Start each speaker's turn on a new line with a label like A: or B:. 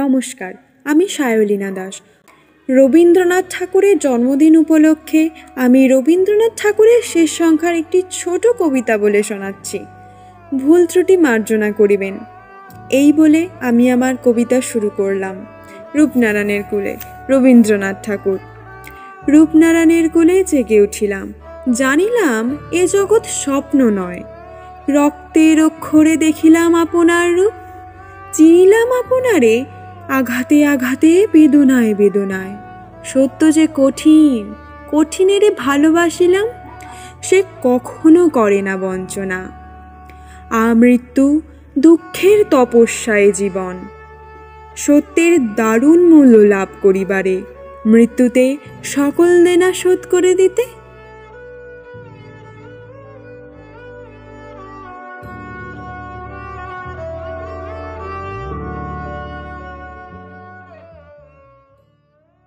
A: নমস্কার, আমি সায়লীনা দাস। রবীন্দ্রনাথ ঠাকুরের জন্মদিন উপলক্ষে আমি রবীন্দ্রনাথ ঠাকুরের শেষ সংখ্যার একটি ছোট কবিতা বলে শোনাচ্ছি। ভুল ত্রুটি মার্জনা করিবেন। এই বলে আমি আমার কবিতা শুরু করলাম। রূপনারায়ণের কুলে, রবীন্দ্রনাথ ঠাকুর। রূপনারায়ণের কুলে জেগে উঠিলাম, জানিলাম এ জগৎ স্বপ্ন নয়। রক্তের অক্ষরে দেখিলাম আপনার রূপ, চিনিলাম আপনারে আঘাতে আঘাতে, বেদনায় বেদনায়। সত্য যে কঠিন, কঠিনেরে ভালোবাসিলাম, সে কখনো করে না বঞ্চনা। আমৃত্যু দুঃখের তপস্যায় জীবন, সত্যের দারুণ মূল্য লাভ করিবারে, মৃত্যুতে সকল দেনা শোধ করে দিতে।